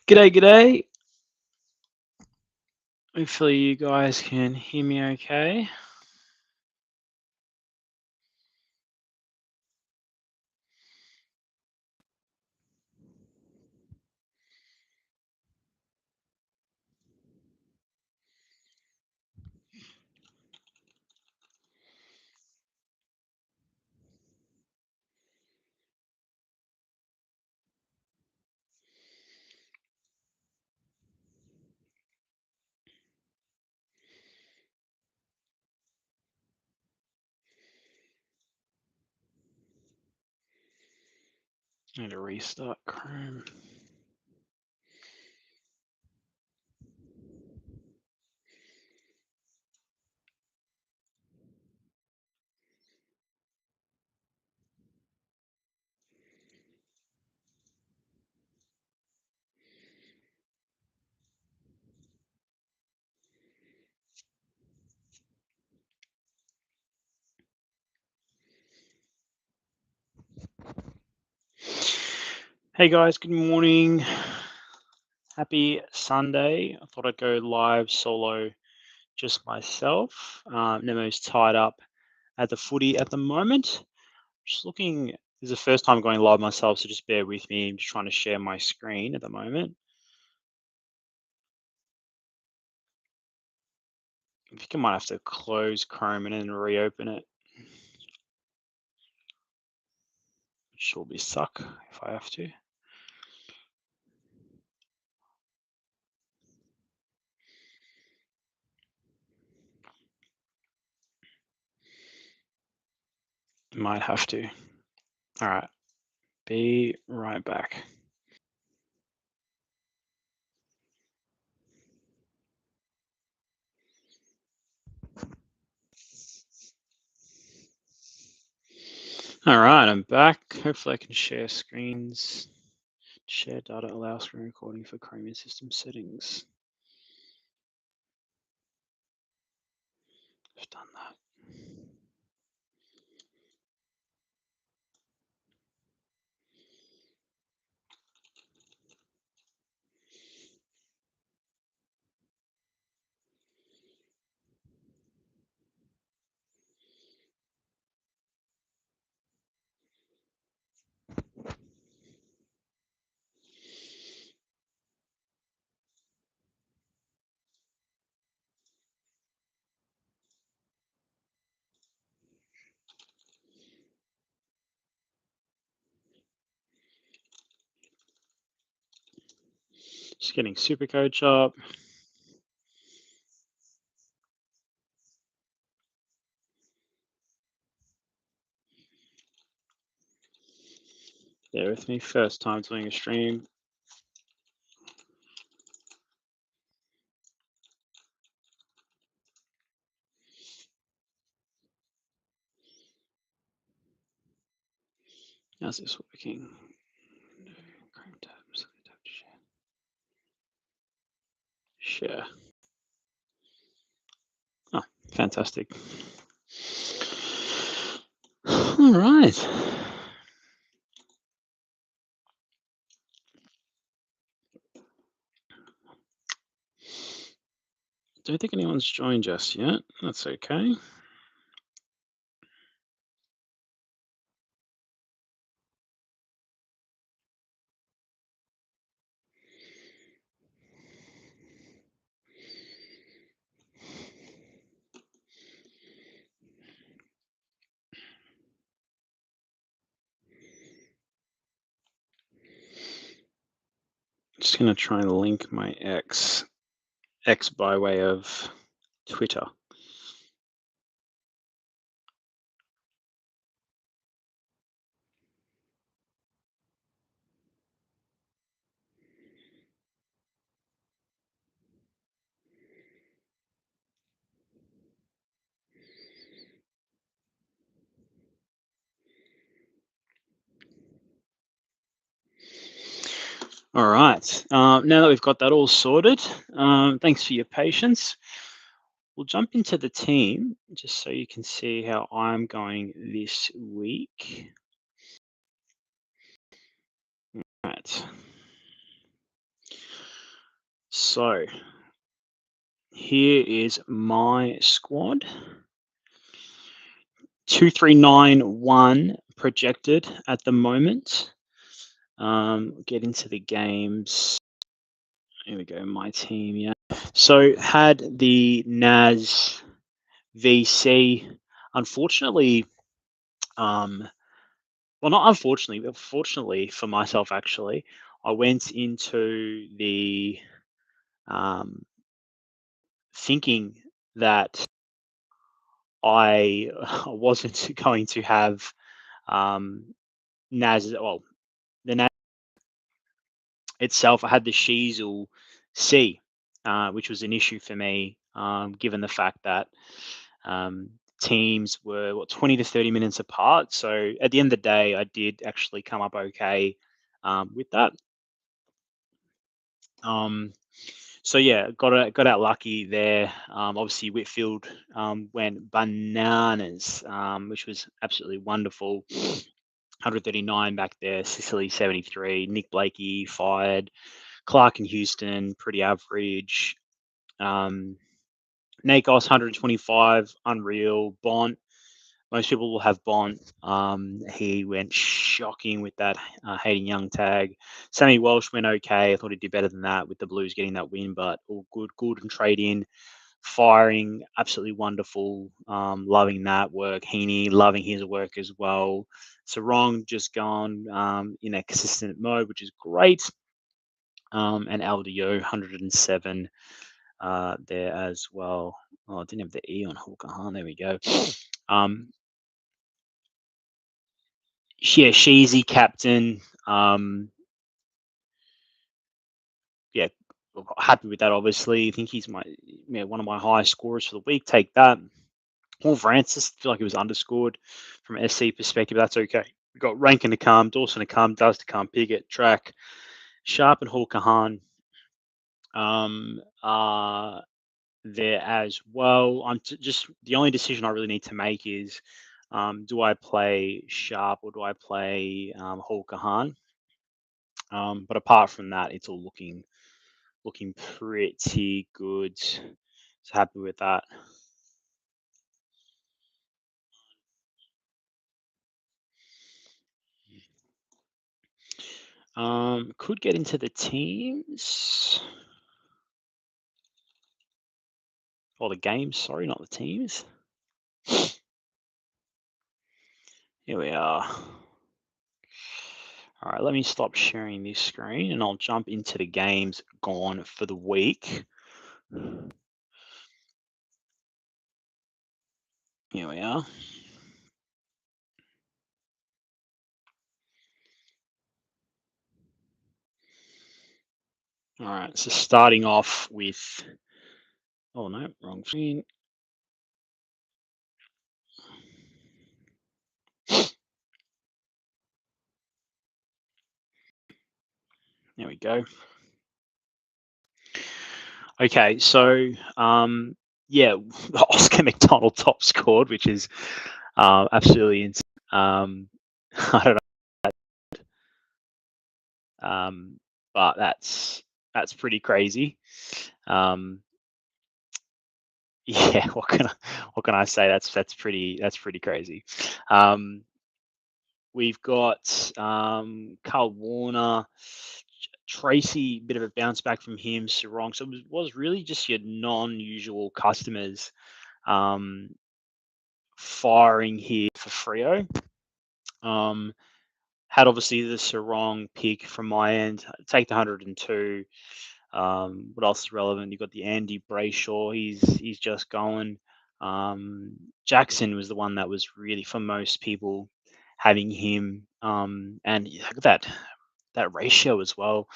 G'day. Hopefully you guys can hear me okay. I need to restart Chrome. Hey guys, good morning. Happy Sunday. I thought I'd go live solo just myself. Nemo's tied up at the footy at the moment. Just looking, this is the first time going live myself, so just bear with me. I'm just trying to share my screen at the moment. I think I might have to close Chrome and then reopen it, which will be suck if I have to. Might have to. All right. Be right back. All right, I'm back. Hopefully I can share screens. Share data, allow screen recording for Chromium system settings. I've done that. Just getting Supercoach up. Bear with me, first time doing a stream. How's this working? Chrome tabs, share. Oh, fantastic. All right. Don't think anyone's joined just yet. That's okay. Just gonna try and link my X by way of Twitter. All right, now that we've got that all sorted, thanks for your patience. We'll jump into the team just so you can see how I'm going this week. All right. So here is my squad. 2391 projected at the moment. Get into the games. Here we go, my team, yeah. So had the NAS VC. Unfortunately, well, not unfortunately, but fortunately for myself, actually, I went into the um, thinking that I wasn't going to have NAS. Well, the NAS itself, I had the Sheasel C, which was an issue for me, given the fact that um, teams were 20 to 30 minutes apart. So at the end of the day, I did actually come up okay with that. Um, so yeah, got out lucky there. Obviously, Whitfield went bananas, which was absolutely wonderful. 139 back there, Sicily 73, Nick Blakey fired, Clark and Houston pretty average. Nakos 125, unreal. Bont, most people will have Bont. He went shocking with that Hayden Young tag. Sammy Walsh went okay. I thought he did better than that with the Blues getting that win, but all good. Good and trade in. Firing, absolutely wonderful. Loving that work. Heaney, loving his work as well. Sarong just gone in a consistent mode, which is great. And LDO 107 there as well. Oh, I didn't have the E on Hawker. There we go. Yeah, Sheezy captain. Yeah, happy with that. Obviously, I think he's one of my highest scorers for the week. Take that. Paul Francis, feel like he was underscored from an SC perspective. That's okay. We've got Rankin to come, Dawson to come, Does to come, Piggott, Track, Sharp and Hawker Han there as well. I'm just the only decision I really need to make is do I play Sharp or do I play Hawker Han? But apart from that, it's all looking pretty good. So happy with that. Could get into the teams or the games. Sorry, not the teams. Here we are. All right, let me stop sharing this screen and I'll jump into the games gone for the week. Here we are. All right, so starting off with, oh no, wrong screen. There we go. Okay, so yeah, Oscar McDonald top scored, which is absolutely insane. I don't know, but that's pretty crazy. Yeah, what can I say? That's pretty crazy. We've got Carl Warner, Tracy, bit of a bounce back from him, Sarong. So it was really just your non-usual customers firing here for Frio. Had obviously the Sarong pick from my end. Take the 102. What else is relevant? You've got the Andy Brayshaw. He's just going. Jackson was the one that was really for most people having him. And look at that ratio as well.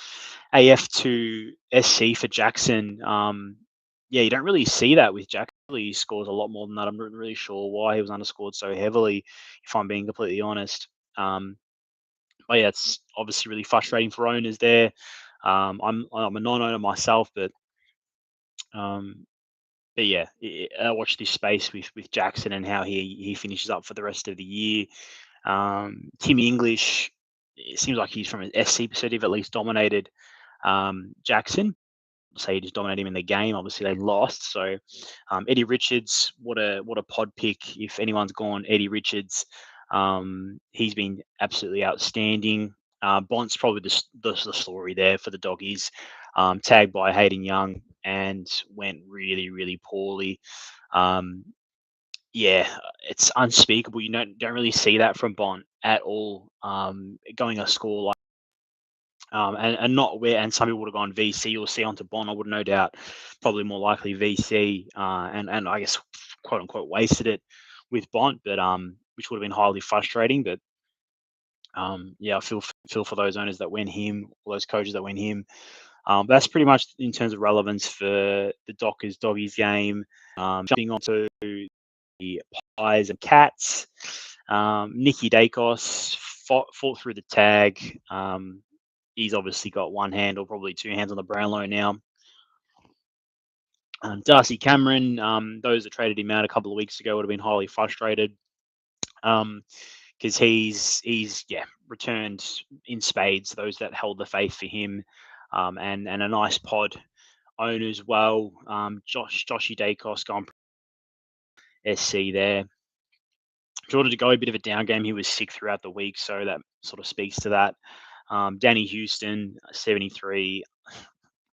AF to SC for Jackson. Yeah, you don't really see that with Jackson. He scores a lot more than that. I'm not really sure why he was underscored so heavily, if I'm being completely honest. But yeah, it's obviously really frustrating for owners there. I'm a non-owner myself, um, but yeah, I watch this space with Jackson and how he finishes up for the rest of the year. Timmy English, it seems like he's from an SC perspective at least dominated Jackson. say he just dominated him in the game. Obviously, they lost. So Eddie Richards, what a pod pick. If anyone's gone, Eddie Richards, he's been absolutely outstanding. Bont's probably the story there for the doggies. Tagged by Hayden Young and went really, really poorly. Yeah, it's unspeakable. You don't really see that from Bont at all. Going a score like and not where, and some people would have gone VC or C onto Bont. I would no doubt probably more likely VC, and I guess quote unquote wasted it with Bont, but which would have been highly frustrating. But yeah, I feel for those owners that went him, or those coaches that went him. That's pretty much in terms of relevance for the Dockers doggies game. Jumping onto the Pies and Cats, Nicky Dacos fought through the tag. He's obviously got one hand or probably two hands on the Brownlow now. Darcy Cameron, those that traded him out a couple of weeks ago would have been highly frustrated because he's returned in spades. Those that held the faith for him, and a nice pod owner as well. Joshy Dacos gone SC there. Jordan to go a bit of a down game. He was sick throughout the week, so that sort of speaks to that. Danny Houston, 73.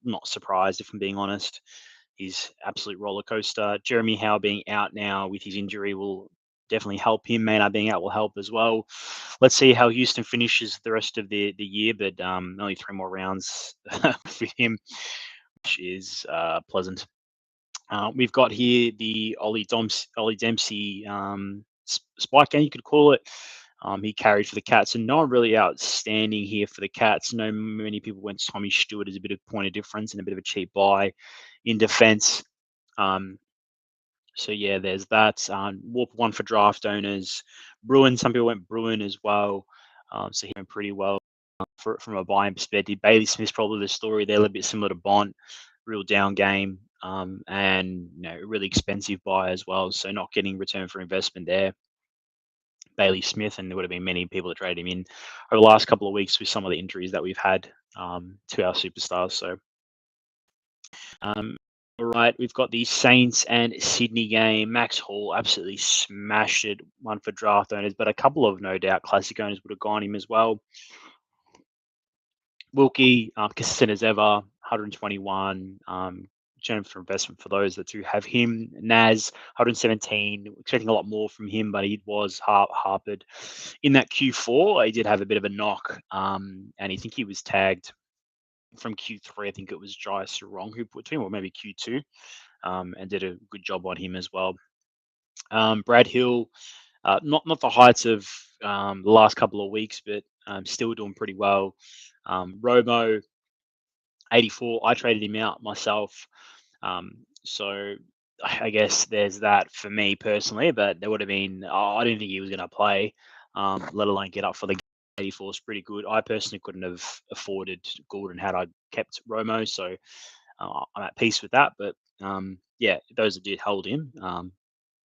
Not surprised, if I'm being honest. He's absolute roller coaster. Jeremy Howe being out now with his injury will definitely help him. Maynard being out will help as well. Let's see how Houston finishes the rest of the year, but only 3 more rounds for him, which is pleasant. We've got here the Ollie Dempsey spike game, you could call it. He carried for the Cats, and no one really outstanding here for the Cats. No many people went Tommy Stewart as a bit of point of difference and a bit of a cheap buy in defence. So yeah, there's that. Warp one for draft owners. Bruin, some people went Bruin as well. So he went pretty well from a buying perspective. Bailey Smith's probably the story there, a little bit similar to Bont. Real down game, and really expensive buy as well. So not getting return for investment there. Bailey Smith, and there would have been many people that traded him in over the last couple of weeks with some of the injuries that we've had to our superstars. So, all right, we've got the Saints and Sydney game. Max Hall absolutely smashed it, one for draft owners, but a couple of no doubt classic owners would have gone him as well. Wilkie, consistent as ever, 121. Return for investment for those that do have him. Naz, 117. Expecting a lot more from him, but he was harpered in that Q4. He did have a bit of a knock, and I think he was tagged from Q3. I think it was Jai Sarong who put to him, or maybe Q2, and did a good job on him as well. Brad Hill, not the heights of the last couple of weeks, but still doing pretty well. Romo, 84. I traded him out myself. So I guess there's that for me personally, but there would have been, I didn't think he was going to play, let alone get up for the 84 is pretty good. I personally couldn't have afforded Gordon had I kept Romo, so I'm at peace with that. But yeah, those that did hold him,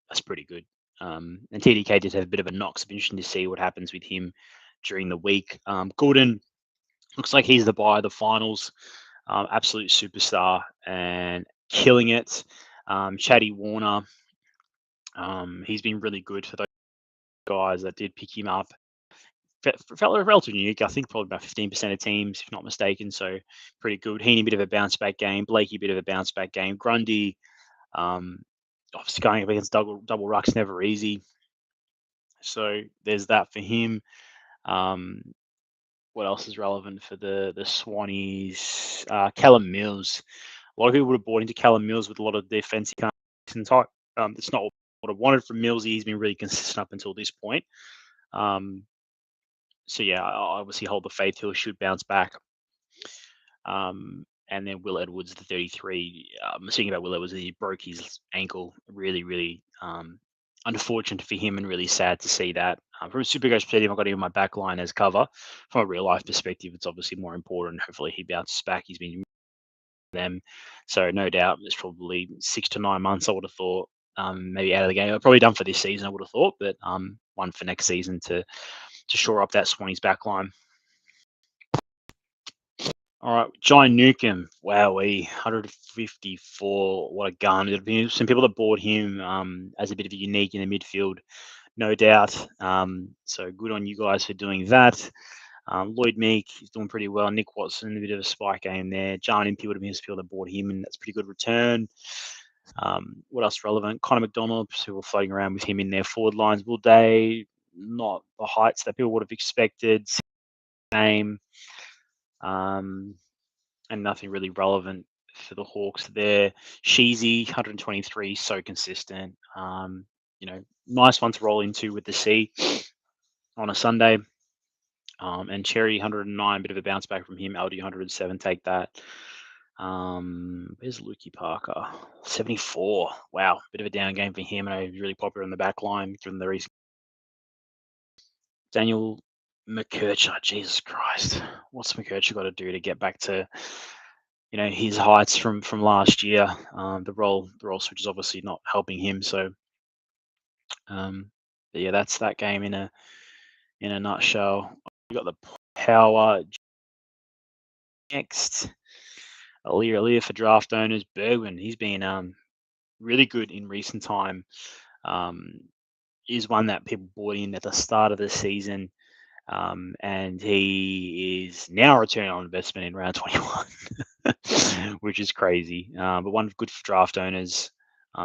that's pretty good. And TDK did have a bit of a knock, so it'll be interesting to see what happens with him during the week. Gordon looks like he's the buy of the finals. Absolute superstar and killing it. Chatty Warner, he's been really good for those guys that did pick him up. Felt relatively unique. I think probably about 15% of teams, if not mistaken. So pretty good. Heaney, a bit of a bounce back game. Blakey, a bit of a bounce back game. Grundy, obviously going up against double ruck's never easy. So there's that for him. What else is relevant for the Swannies? Callum Mills. A lot of people would have bought into Callum Mills with a lot of defensive type. It's not what I wanted from Mills. He's been really consistent up until this point. So yeah, I obviously hold the faith he should bounce back. And then Will Edwards, the 33. I'm thinking about Will Edwards. He broke his ankle. Really, really unfortunate for him, and really sad to see that. From a Supercoach perspective, I've got him in my back line as cover. From a real life perspective, it's obviously more important. Hopefully, he bounces back. He's been them, so no doubt it's probably 6 to 9 months. I would have thought, maybe out of the game. Probably done for this season, I would have thought, but one for next season to shore up that Swannies back line. All right, John Newcomb. Wow, 154. What a gun! There'd be some people that bought him as a bit of a unique in the midfield, no doubt. So good on you guys for doing that. Lloyd Meek, he's doing pretty well. Nick Watson, a bit of a spike game there. John Impey would have been people that bought him, and that's a pretty good return. What else relevant? Connor McDonald, who were floating around with him in their forward lines. Will Day, not the heights that people would have expected. Same. And nothing really relevant for the Hawks there. Sheezy, 123, so consistent. Nice one to roll into with the C on a Sunday. And Cherry, 109, bit of a bounce back from him. LD, 107, take that. Where's Lukey Parker? 74. Wow, bit of a down game for him. I know he's really popular in the back line given the recent. Daniel McKercher, Jesus Christ. What's McKercher got to do to get back to his heights from last year? The role switch is obviously not helping him. So, yeah, that's that game in a nutshell. We got the power next. Aaliyah for draft owners. Bergwijn, he's been really good in recent time. Is one that people bought in at the start of the season. And he is now returning on investment in round 21, which is crazy. But one good for draft owners.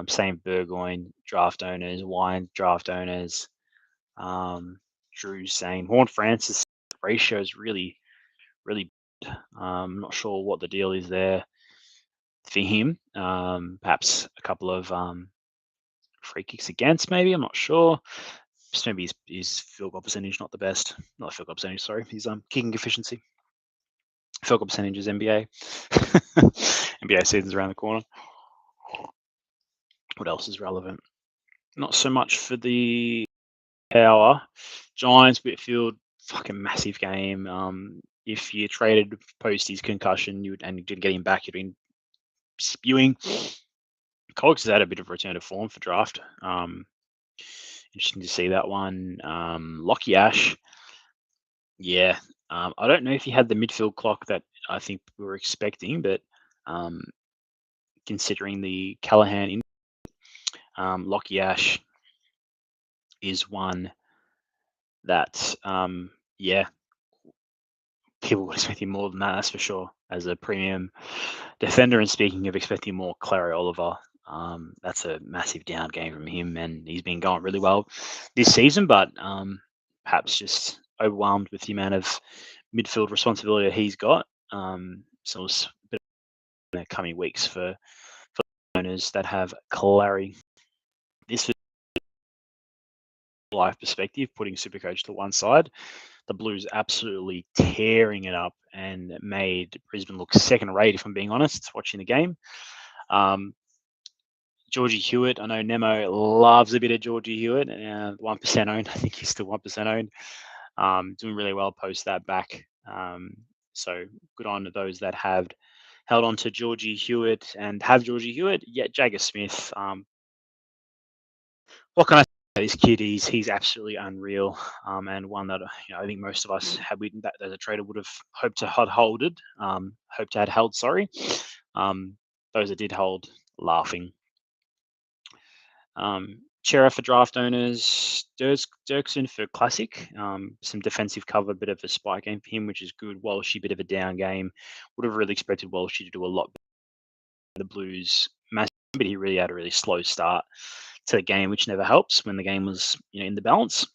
Same Burgoyne draft owners, Wine draft owners. Drew same. Horn Francis ratio is really, really. I'm not sure what the deal is there for him. Perhaps a couple of free kicks against, maybe. I'm not sure. Just maybe his field goal percentage not the best. Not field goal percentage, sorry. His kicking efficiency. Field goal percentage is NBA. NBA season's around the corner. What else is relevant? Not so much for the power. Giants, Whitfield, fucking massive game. If you traded post his concussion, and you didn't get him back, you'd been spewing. Cogs has had a bit of return to form for draft. Interesting to see that one. Lockie Ash, yeah. I don't know if he had the midfield clock that I think we were expecting, but considering the Callahan, Lockie Ash is one that, people would expect him more than that, that's for sure, as a premium defender. And speaking of expecting more, Clary Oliver, that's a massive down game from him, and he's been going really well this season, but perhaps just overwhelmed with the amount of midfield responsibility that he's got. So it's a bit in the coming weeks for owners that have Clary. This is life perspective, putting Supercoach to one side. The Blues absolutely tearing it up and made Brisbane look second rate, if I'm being honest, watching the game. Georgie Hewitt, I know Nemo loves a bit of Georgie Hewitt, 1% owned. I think he's still 1% owned. Doing really well post that back. So good on to those that have held on to Georgie Hewitt and have Georgie Hewitt. Yeah, Jagger Smith. What can I say? This kid, he's absolutely unreal, and one that I think most of us had that as a trader would have hoped to have holded, hoped to have held. Sorry, those that did hold, laughing. Chera for draft owners, Dirksen for classic. Some defensive cover, bit of a spike game for him, which is good. Walshy, bit of a down game. Would have really expected Walshy to do a lot better. The Blues massive, but he really had a really slow start to the game, which never helps when the game was in the balance.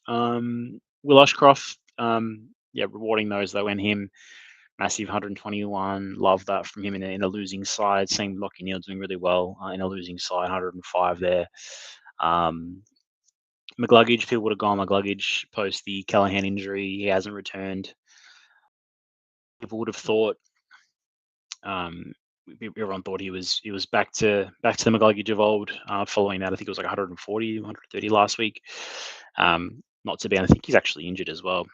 Will Ashcroft, rewarding those that went him. Massive 121. Love that from him in a losing side. Same Lockie Neal doing really well in a losing side. 105 there. McGluggage, people would have gone McGluggage post the Callahan injury. He hasn't returned. People would have thought. Everyone thought he was back to the McGluggage of old. Following that, I think it was like 140, 130 last week. Not to be, I think he's actually injured as well.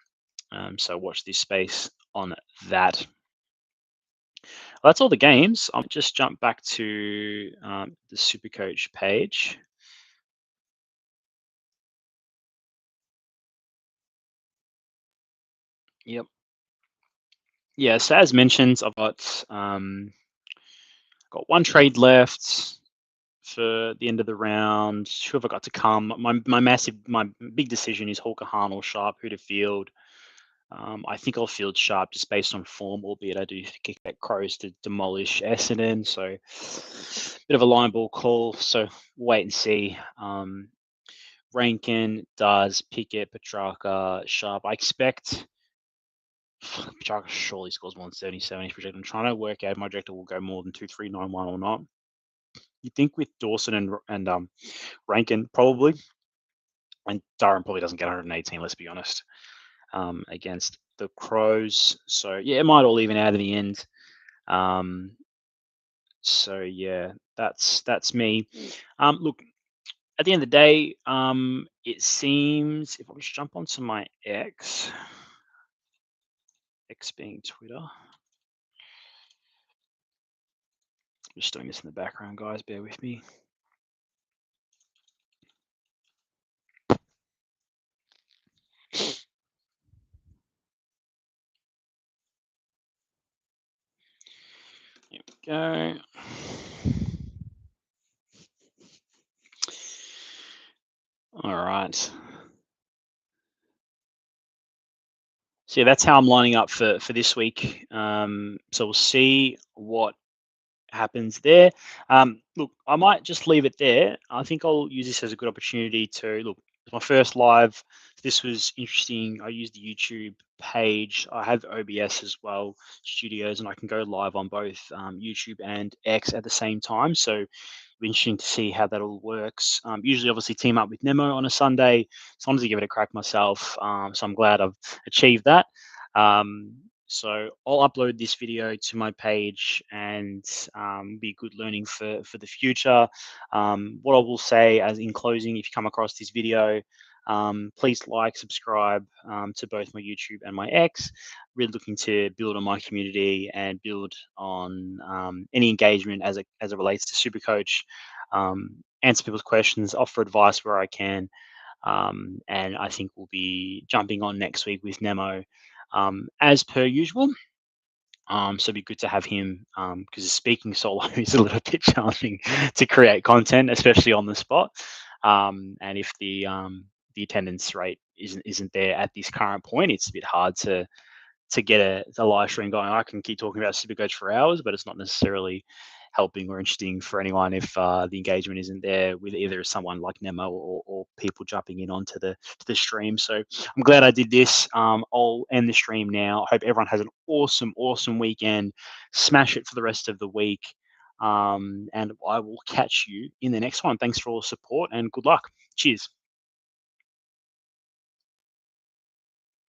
So watch this space on that. Well, that's all the games. I'll just jump back to the Supercoach page. Yep. Yeah, so as mentioned, I've got one trade left for the end of the round. Who have I got to come? My big decision is Hawker Hahn or Sharp, who to field. I think I'll field Sharp just based on form, albeit I do expect Crows to demolish Essendon. So bit of a line ball call. So wait and see. Rankin does Pickett, Petrarca, Sharp. I expect Petrarca surely scores more than 77. He's projected. I'm trying to work out if my projector will go more than 2,391 or not. You think with Dawson and Rankin probably, and Durham probably doesn't get 118. Let's be honest, against the Crows. So yeah, it might all even out in the end. Um, so yeah, that's me. Look, at the end of the day, it seems if I just jump onto my X being Twitter. I'm just doing this in the background, guys. Bear with me. Here we go. All right. So yeah, that's how I'm lining up for this week. So we'll see what happens there. Look, I might just leave it there. I think I'll use this as a good opportunity to look. It's my first live. This was interesting. I used the YouTube page. I have OBS as well, Studios, and I can go live on both YouTube and X at the same time. So it'll be interesting to see how that all works. Usually, obviously, team up with Nemo on a Sunday. So I wanted to give it a crack myself. So I'm glad I've achieved that. Um, so I'll upload this video to my page and be good learning for the future. What I will say as in closing, if you come across this video, please like, subscribe to both my YouTube and my X. Really looking to build on my community and build on any engagement as it relates to Supercoach. Answer people's questions, offer advice where I can. And I think we'll be jumping on next week with Nemo as per usual. So it'd be good to have him because speaking solo is a little bit challenging to create content, especially on the spot. And if the attendance rate isn't there at this current point, it's a bit hard to get a live stream going. I can keep talking about Supercoach for hours, but it's not necessarily helping or interesting for anyone if the engagement isn't there with either someone like Nemo or people jumping in onto the stream. So I'm glad I did this. I'll end the stream now. I hope everyone has an awesome weekend. Smash it for the rest of the week. And I will catch you in the next one. Thanks for all the support and good luck. Cheers.